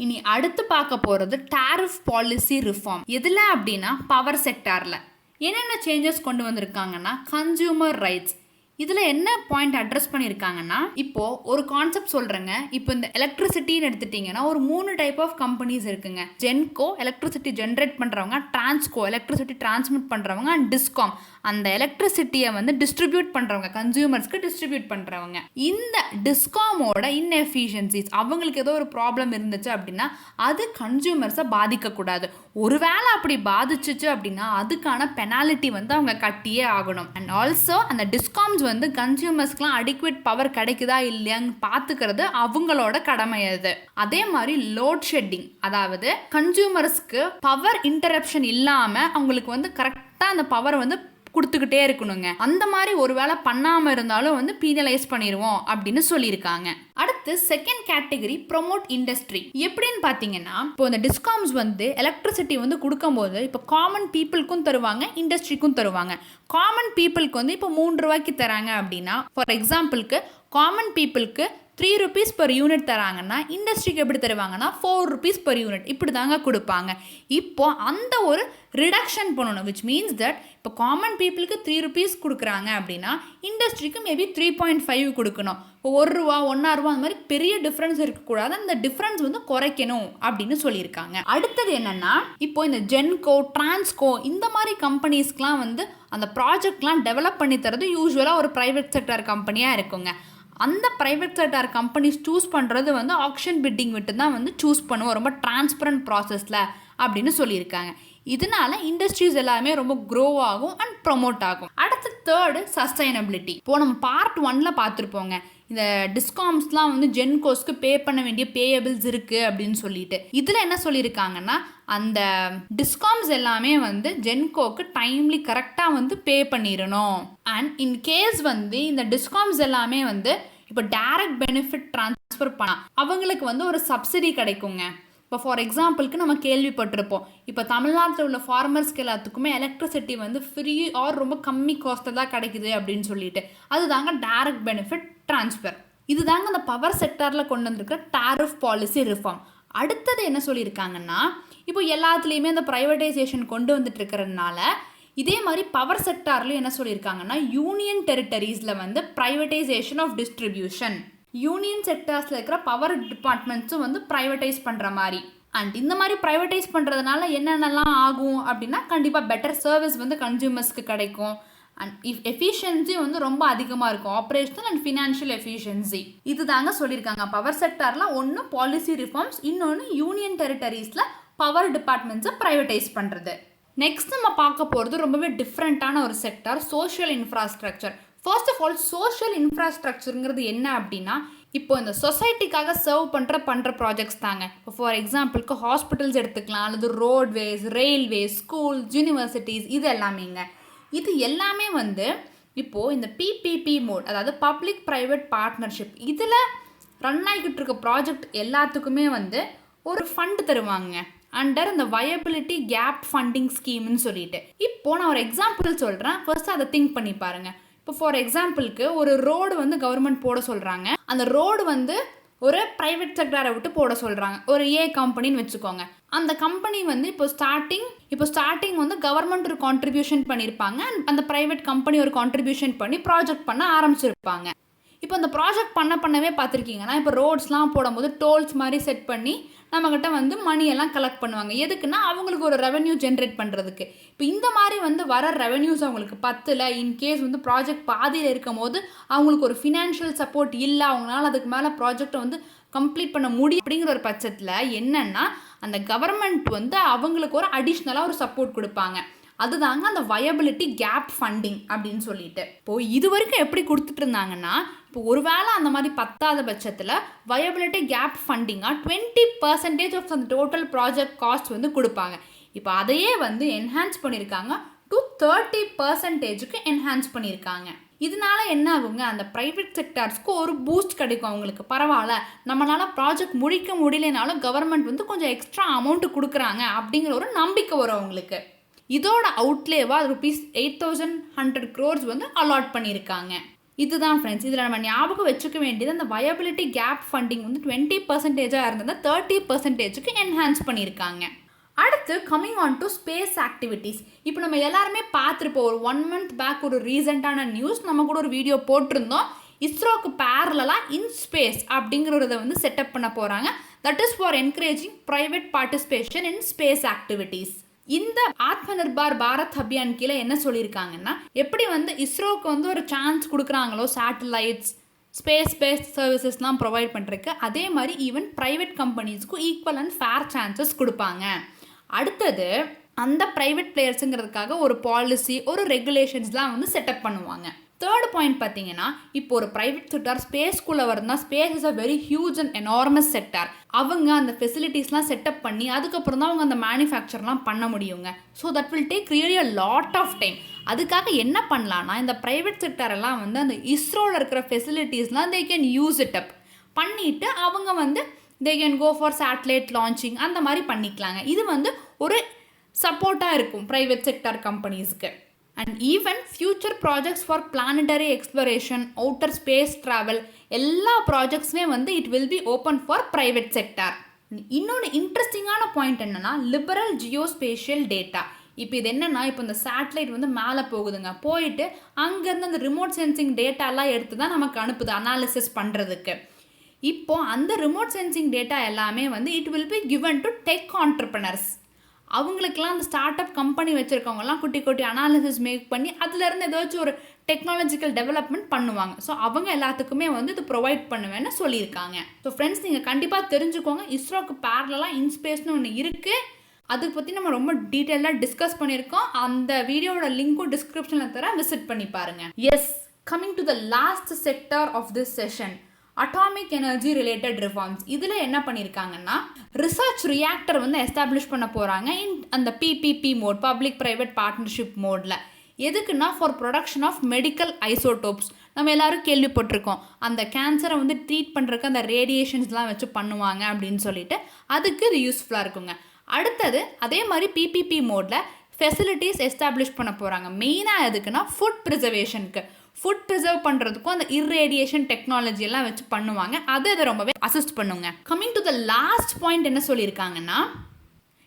இனி அடுத்து பார்க்க போகிறது டாரிஃப் பாலிசி ரிஃபார்ம். எதில் அப்படின்னா பவர் செக்டாரில் என்னென்ன சேஞ்சஸ் கொண்டு வந்திருக்காங்கன்னா கன்சியூமர் ரைட்ஸ். இதில் என்ன பாயிண்ட் அட்ரஸ் பண்ணியிருக்காங்கன்னா இப்போது ஒரு கான்செப்ட் சொல்கிறேங்க. இப்போ இந்த எலக்ட்ரிசிட்டின்னு எடுத்துட்டிங்கன்னா ஒரு 3 டைப் ஆஃப் கம்பெனிஸ் இருக்குங்க. ஜென்கோ எலக்ட்ரிசிட்டி ஜென்ரேட் பண்ணுறவங்க, டிரான்ஸ்கோ எலக்ட்ரிசிட்டி டிரான்ஸ்மிட் பண்ணுறவங்க, அண்ட் டிஸ்காம் அந்த எலக்ட்ரிசிட்டியை வந்து டிஸ்ட்ரிபியூட் பண்ணுறவங்க, கன்சியூமர்ஸ்க்கு டிஸ்ட்ரிபியூட் பண்ணுறவங்க. இந்த டிஸ்காமோட இன்எஃபிஷியன்சிஸ் அவங்களுக்கு ஏதோ ஒரு ப்ராப்ளம் இருந்துச்சு அப்படின்னா அது கன்சியூமர்ஸை பாதிக்கக்கூடாது. ஒருவேளை அப்படி பாதிச்சிச்சு அப்படின்னா அதுக்கான பெனாலிட்டி வந்து அவங்க கட்டியே ஆகணும். அண்ட் ஆல்சோ அந்த டிஸ்காம்ஸ் வந்து கன்சியூமர்ஸ்க்குலாம் அடிக்வேட் பவர் கிடைக்குதா இல்லையான்னு பார்த்துக்கிறது அவங்களோட கடமை அது. அதே மாதிரி லோட் ஷெட்டிங், அதாவது கன்சியூமர்ஸ்க்கு பவர் இன்டரப்ஷன் இல்லாமல் அவங்களுக்கு வந்து கரெக்டாக அந்த பவர் வந்து கொடுத்துக்கிட்டே இருக்கணுங்க. அந்த மாதிரி ஒரு வேளை பண்ணாமல் இருந்தாலும் வந்து பீனலைஸ் பண்ணிடுவோம் அப்படின்னு சொல்லியிருக்காங்க. அடுத்து செகண்ட் கேட்டகரி ப்ரொமோட் இண்டஸ்ட்ரி. எப்படின்னு பார்த்தீங்கன்னா இப்போ இந்த டிஸ்காம்ஸ் வந்து எலக்ட்ரிசிட்டி வந்து கொடுக்கும்போது இப்போ காமன் பீப்புளுக்கும் தருவாங்க, இண்டஸ்ட்ரிக்கும் தருவாங்க. காமன் பீப்புளுக்கு வந்து இப்போ 3 ரூபாய்க்கு தராங்க அப்படின்னா ஃபார் எக்ஸாம்பிளுக்கு காமன் பீப்புளுக்கு 3 rupees per யூனிட் தராங்கன்னா இண்டஸ்ட்ரிக்கு எப்படி தருவாங்கன்னா 4 rupees per யூனிட் இப்படி தாங்க கொடுப்பாங்க. இப்போ அந்த ஒரு ரிடக்ஷன் பண்ணணும், விச் மீன்ஸ் தட் இப்போ காமன் பீப்புளுக்கு 3 rupees கொடுக்குறாங்க அப்படின்னா இண்டஸ்ட்ரிக்கு மேபி 3.5 கொடுக்கணும். இப்போ ₹1 ₹1.5 அந்த மாதிரி பெரிய டிஃப்ரென்ஸ் இருக்கக்கூடாது, அந்த டிஃப்ரென்ஸ் வந்து குறைக்கணும் அப்படின்னு சொல்லியிருக்காங்க. அடுத்தது என்னன்னா, இப்போ இந்த ஜென்கோ, டிரான்ஸ்கோ இந்த மாதிரி கம்பெனிஸ்க்கெலாம் வந்து அந்த ப்ராஜெக்ட்லாம் டெவலப் பண்ணி தரது யூஸ்வலாக ஒரு ப்ரைவேட் செக்டர் கம்பெனியாக இருக்குங்க. அந்த ப்ரைவேட் செக்டார் கம்பெனிஸ் சூஸ் பண்ணுறது வந்து ஆக்ஷன் பிட்டிங் விட்டு தான் வந்து சூஸ் பண்ணுவோம், ரொம்ப டிரான்ஸ்பரண்ட் ப்ராசஸில் அப்படின்னு சொல்லியிருக்காங்க. இதனால இண்டஸ்ட்ரீஸ் எல்லாமே ரொம்ப க்ரோ ஆகும் அண்ட் ப்ரொமோட் ஆகும். அடுத்து தேர்டு சஸ்டைனபிலிட்டி. இப்போ நம்ம பார்ட் 1ல் பார்த்துருப்போங்க, இந்த டிஸ்காம்ஸ்லாம் வந்து ஜென்கோஸ்க்கு பே பண்ண வேண்டிய பேயபிள்ஸ் இருக்குது அப்படின்னு சொல்லிட்டு. இதில் என்ன சொல்லியிருக்காங்கன்னா, அந்த டிஸ்காம்ஸ் எல்லாமே வந்து ஜென்கோக்கு டைம்லி கரெக்டாக வந்து பே பண்ணிடணும். அண்ட் இன் கேஸ் வந்து இந்த டிஸ்காம்ஸ் எல்லாமே வந்து இப்போ டைரக்ட் பெனிஃபிட் ட்ரான்ஸ்ஃபர் பண்ணால் அவங்களுக்கு வந்து ஒரு சப்சிடி கிடைக்குங்க. இப்போ ஃபார் எக்ஸாம்பிளுக்கு நம்ம கேள்விப்பட்டிருப்போம், இப்போ தமிழ்நாட்டில் உள்ள ஃபார்மர்ஸ்க்கு எல்லாத்துக்குமே எலக்ட்ரிசிட்டி வந்து ஃப்ரீ ஆர் ரொம்ப கம்மி காஸ்ட்டில் தான் கிடைக்குது அப்படின்னு சொல்லிட்டு. அதுதாங்க டைரக்ட் பெனிஃபிட் ட்ரான்ஸ்ஃபர். இது தாங்க அந்த பவர் செக்டாரில் கொண்டு வந்திருக்கிற டாரிஃப் பாலிசி ரிஃபார்ம். அடுத்தது என்ன சொல்லியிருக்காங்கன்னா, இப்போ எல்லாத்துலேயுமே அந்த ப்ரைவேட்டைசேஷன் கொண்டு வந்துட்டு இருக்கிறதுனால இதே மாதிரி பவர் செக்டார்லையும் என்ன சொல்லியிருக்காங்கன்னா, யூனியன் டெரிட்டரிஸில் வந்து ப்ரைவேட்டைசேஷன் ஆஃப் டிஸ்ட்ரிபியூஷன், யூனியன் செக்டார்ஸில் இருக்கிற பவர் டிபார்ட்மெண்ட்ஸும் வந்து ப்ரைவேட்டைஸ் பண்ணுற மாதிரி. அண்ட் இந்த மாதிரி ப்ரைவேட்டைஸ் பண்ணுறதுனால என்னென்னலாம் ஆகும் அப்படின்னா, கண்டிப்பாக பெட்டர் சர்வீஸ் வந்து கன்சியூமர்ஸ்க்கு கிடைக்கும். அண்ட் எஃபிஷியன்சி வந்து ரொம்ப அதிகமாக இருக்கும், ஆப்ரேஷனல் அண்ட் ஃபினான்ஷியல் எஃபிஷியன்சி. இது தாங்க சொல்லியிருக்காங்க பவர் செக்டாரில். ஒன்று பாலிசி ரிஃபார்ம்ஸ், இன்னொன்று யூனியன் டெரிட்டரிஸில் பவர் டிபார்ட்மெண்ட்ஸை ப்ரைவேட்டைஸ் பண்ணுறது. நெக்ஸ்ட் நம்ம பார்க்க போகிறது ரொம்பவே டிஃப்ரெண்ட்டான ஒரு sector, social infrastructure. First of all social இன்ஃப்ராஸ்ட்ரக்சருங்கிறது என்ன அப்படின்னா, இப்போ இந்த சொசைட்டிக்காக சர்வ் பண்ணுற ப்ராஜெக்ட்ஸ் தாங்க. இப்போ ஃபார் எக்ஸாம்பிளுக்கு ஹாஸ்பிட்டல்ஸ் எடுத்துக்கலாம், அல்லது ரோட்வேஸ், ரயில்வேஸ், ஸ்கூல்ஸ், யூனிவர்சிட்டிஸ், இது எல்லாமேங்க. இது எல்லாமே வந்து இப்போது இந்த பிபிபி மோட், அதாவது பப்ளிக் ப்ரைவேட் பார்ட்னர்ஷிப், இதில் ரன் ஆகிக்கிட்டு இருக்க ப்ராஜெக்ட் எல்லாத்துக்குமே வந்து ஒரு ஃபண்டு தருவாங்க அண்டர் இந்த வயபிலிட்டி கேப் ஃபண்டிங் ஸ்கீம்னு சொல்லிட்டு. இப்போது நான் ஒரு எக்ஸாம்பிள் சொல்கிறேன், ஃபர்ஸ்ட் அதை திங்க் பண்ணி பாருங்கள். இப்போ ஃபார் எக்ஸாம்பிளுக்கு ஒரு ரோடு வந்து கவர்மெண்ட் போட சொல்கிறாங்க, அந்த ரோடு வந்து ஒரு ப்ரைவேட் செக்டாரை விட்டு போட சொல்கிறாங்க, ஒரு கம்பெனின்னு வச்சுக்கோங்க. அந்த கம்பெனி வந்து இப்போ ஸ்டார்டிங் வந்து கவர்மெண்ட் ஒரு கான்ட்ரிபியூஷன் பண்ணியிருப்பாங்க, அந்த ப்ரைவேட் கம்பெனி ஒரு கான்ட்ரிபியூஷன் பண்ணி ப்ராஜெக்ட் பண்ண ஆரம்பிச்சிருப்பாங்க. இப்போ அந்த ப்ராஜெக்ட் பண்ணவே பார்த்துருக்கீங்கன்னா, இப்போ ரோட்ஸ்லாம் போடும்போது டோல்ஸ் மாதிரி செட் பண்ணி நம்மக்கிட்ட வந்து மணியெல்லாம் கலெக்ட் பண்ணுவாங்க. எதுக்குன்னா அவங்களுக்கு ஒரு ரெவென்யூ ஜென்ரேட் பண்ணுறதுக்கு. இப்போ இந்த மாதிரி வந்து வர ரெவென்யூஸ் அவங்களுக்கு பத்தில், இன்கேஸ் வந்து ப்ராஜெக்ட் பாதியில் இருக்கும் போது அவங்களுக்கு ஒரு ஃபினான்ஷியல் சப்போர்ட் இல்லை, அவங்களால அதுக்கு மேலே ப்ராஜெக்டை வந்து கம்ப்ளீட் பண்ண முடியும் அப்படிங்கிற ஒரு பட்சத்தில் என்னென்னா, அந்த கவர்மெண்ட் வந்து அவங்களுக்கு ஒரு அடிஷ்னலாக ஒரு சப்போர்ட் கொடுப்பாங்க. அதுதாங்க அந்த வயபிலிட்டி கேப் ஃபண்டிங் அப்படின்னு சொல்லிட்டு. இப்போது இது வரைக்கும் எப்படி கொடுத்துட்டு இருந்தாங்கன்னா, இப்போ ஒருவேளை அந்த மாதிரி பத்தாத பட்சத்தில் வயபிலிட்டி கேப் ஃபண்டிங்காக 20% ஆஃப் அந்த டோட்டல் ப்ராஜெக்ட் காஸ்ட் வந்து கொடுப்பாங்க. இப்போ அதையே வந்து என்ஹான்ஸ் பண்ணியிருக்காங்க, டு 30%க்கு என்ஹான்ஸ் பண்ணியிருக்காங்க. இதனால என்ன ஆகுங்க, அந்த ப்ரைவேட் செக்டார்ஸ்க்கு ஒரு பூஸ்ட் கிடைக்கும். அவங்களுக்கு பரவாயில்ல, நம்மளால் ப்ராஜெக்ட் முடிக்க முடியலனாலும் கவர்மெண்ட் வந்து கொஞ்சம் எக்ஸ்ட்ரா அமௌண்ட் கொடுக்குறாங்க அப்படிங்கிற ஒரு நம்பிக்கை வரும் அவங்களுக்கு. இதோட அவுட்லேவாக ₹8,100 crores வந்து அலாட் பண்ணியிருக்காங்க. இதுதான் ஃப்ரெண்ட்ஸ், இதில் நம்ம ஞாபகம் வச்சுக்க வேண்டியது, அந்த வயபிலிட்டி கேப் ஃபண்டிங் வந்து 20% இருந்தது 30%க்கு என்ஹான்ஸ் பண்ணியிருக்காங்க. அடுத்து coming on to space activities. இப்போ நம்ம எல்லாருமே பார்த்துருப்போம், ஒரு 1 month பேக் ஒரு ரீசெண்டான நியூஸ் நம்ம கூட ஒரு வீடியோ போட்டிருந்தோம். இஸ்ரோக்கு பேரலாக இன்ஸ்பேஸ் அப்படிங்கிறத வந்து செட்டப் பண்ண போகிறாங்க. That is for encouraging private participation in space activities. இந்த ஆத்ம நிர்பார் பாரத் அபியான் கீழே என்ன சொல்லியிருக்காங்கன்னா, எப்படி வந்து இஸ்ரோக்கு வந்து ஒரு சான்ஸ் கொடுக்குறாங்களோ சேட்டலைட்ஸ், ஸ்பேஸ் சர்வீசஸ்லாம் ப்ரொவைட் பண்ணுறதுக்கு, அதே மாதிரி ஈவன் ப்ரைவேட் கம்பெனிஸ்க்கும் ஈக்குவல் அண்ட் ஃபேர் சான்சஸ் கொடுப்பாங்க. அடுத்தது அந்த ப்ரைவேட் பிளேயர்ஸுங்கிறதுக்காக ஒரு பாலிசி, ஒரு ரெகுலேஷன்ஸ்லாம் வந்து செட்டப் பண்ணுவாங்க. தேர்ட் பாயிண்ட் பார்த்தீங்கன்னா, இப்போ ஒரு ப்ரைவேட் செக்டார் ஸ்பேஸ்க்குள்ளே வரதுனா, space is a very huge and enormous sector. அவங்க அந்த ஃபெசிலிட்டிஸ்லாம் செட்டப் பண்ணி அதுக்கப்புறம் தான் அவங்க அந்த மேனுஃபேக்சர்லாம் பண்ண முடியுங்க. So that will take really a lot of time. அதுக்காக என்ன பண்ணலான்னா, இந்த ப்ரைவேட் செக்டாரெல்லாம் வந்து அந்த இஸ்ரோவில் இருக்கிற ஃபெசிலிட்டிஸ்லாம் they can use it up பண்ணிவிட்டு அவங்க வந்து they can go for satellite launching அந்த மாதிரி பண்ணிக்கலாங்க. இது வந்து ஒரு சப்போர்ட்டாக இருக்கும் ப்ரைவேட் செக்டார் கம்பெனிஸ்க்கு. And even future projects for planetary exploration, outer space travel, எல்லா ப்ராஜெக்ட்ஸுமே வந்து it will be open for private sector. இன்னொன்று இன்ட்ரெஸ்டிங்கான பாயிண்ட் என்னென்னா லிபரல் ஜியோஸ்பேஷியல் டேட்டா. இப்போ இது என்னென்னா, இப்போ இந்த சேட்டலைட் வந்து மேலே போகுதுங்க, போயிட்டு அங்கேருந்து அந்த ரிமோட் சென்சிங் டேட்டாலாம் எடுத்து தான் நமக்கு அனுப்புது அனாலிசிஸ் பண்ணுறதுக்கு. இப்போ அந்த ரிமோட் சென்சிங் டேட்டா எல்லாமே வந்து it will be given to tech entrepreneurs. அவங்களுக்கெல்லாம் அந்த ஸ்டார்ட் அப் கம்பெனி வச்சுருக்கவங்கலாம் குட்டி குட்டி அனாலிசிஸ் மேக் பண்ணி அதுலேருந்து ஏதாச்சும் ஒரு டெக்னாலஜிக்கல் டெவலப்மெண்ட் பண்ணுவாங்க. ஸோ அவங்க எல்லாத்துக்குமே வந்து இது ப்ரொவைட் பண்ணுவேன்னு சொல்லியிருக்காங்க. ஸோ ஃப்ரெண்ட்ஸ், நீங்கள் கண்டிப்பாக தெரிஞ்சுக்கோங்க, இஸ்ரோக்கு பேரலாக இன்ஸ்பேஸ்னு ஒன்று இருக்குது. அதை பற்றி நம்ம ரொம்ப டீட்டெயிலாக டிஸ்கஸ் பண்ணியிருக்கோம். அந்த வீடியோட லிங்க்கும் டிஸ்கிரிப்ஷனில் தரேன், விசிட் பண்ணி பாருங்கள். Yes, coming to the last sector of this session, atomic energy related reforms. இதில் என்ன பண்ணியிருக்காங்கன்னா, ரிசர்ச் ரியாக்டர் வந்து எஸ்டாப்ளிஷ் பண்ண போகிறாங்க இன் அந்த PPP mode, public private partnership மோடில். எதுக்குன்னா, for production of medical isotopes. நம்ம எல்லாரும் கேள்விப்பட்டிருக்கோம், அந்த கேன்சரை வந்து ட்ரீட் பண்ணுறதுக்கு அந்த ரேடியேஷன்ஸ்லாம் வச்சு பண்ணுவாங்க அப்படின்னு சொல்லிட்டு, அதுக்கு இது யூஸ்ஃபுல்லாக இருக்குங்க. அடுத்தது அதே மாதிரி பிபிபி மோடில் ஃபெசிலிட்டிஸ் எஸ்டாப்ளிஷ் பண்ண போகிறாங்க. மெயினாக எதுக்குன்னா, ஃபுட் ப்ரிசர்வேஷனுக்கு, ஃபுட் ப்ரிசர்வ் பண்ணுறதுக்கும் அந்த இர்ரேடியேஷன் டெக்னாலஜி எல்லாம் வச்சு பண்ணுவாங்க. அதை ரொம்பவே அசிஸ்ட் பண்ணுங்க. Coming to the last point என்ன சொல்லியிருக்காங்கன்னா,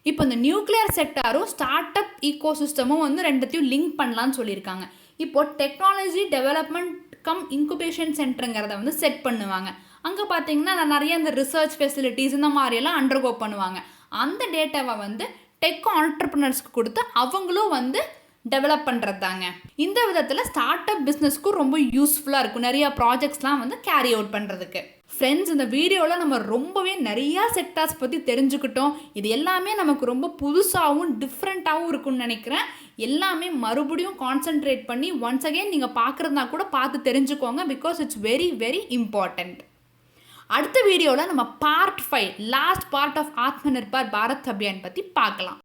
இப்போ இந்த நியூக்ளியர் செக்டாரும் ஸ்டார்ட் அப் ஈகோ சிஸ்டமும் வந்து ரெண்டுத்தையும் லிங்க் பண்ணலான்னு சொல்லியிருக்காங்க. இப்போ டெக்னாலஜி டெவலப்மெண்ட் கம் இன்குபேஷன் சென்டருங்கிறத வந்து செட் பண்ணுவாங்க. அங்கே பார்த்தீங்கன்னா நிறைய இந்த ரிசர்ச் ஃபெசிலிட்டிஸ் இந்த மாதிரியெல்லாம் அண்டர்கோ பண்ணுவாங்க. அந்த டேட்டாவை வந்து டெக் ஆண்டர்ப்ரனர்ஸ்க்கு கொடுத்து அவங்களும் வந்து டெவலப் பண்ணுறது தாங்க. இந்த விதத்தில் ஸ்டார்ட் அப் பிஸ்னஸ்க்கும் ரொம்ப யூஸ்ஃபுல்லாக இருக்கும், நிறைய ப்ராஜெக்ட்ஸ்லாம் வந்து கேரி அவுட் பண்ணுறதுக்கு. ஃப்ரெண்ட்ஸ், இந்த வீடியோவில் நம்ம ரொம்பவே நிறையா செக்டார்ஸ் பற்றி தெரிஞ்சுக்கிட்டோம். இது எல்லாமே நமக்கு ரொம்ப புதுசாகவும் டிஃப்ரெண்ட்டாகவும் இருக்கும்னு நினைக்கிறேன். எல்லாமே மறுபடியும் கான்சென்ட்ரேட் பண்ணி ஒன்ஸ் அகெயின் நீங்கள் பார்க்குறதுனா கூட பார்த்து தெரிஞ்சுக்கோங்க, because it's very very important. அடுத்த வீடியோவில் நம்ம பார்ட் 5 லாஸ்ட் பார்ட் ஆஃப் ஆத்ம நிர்பார் பாரத் அபியான் பற்றி பார்க்கலாம்.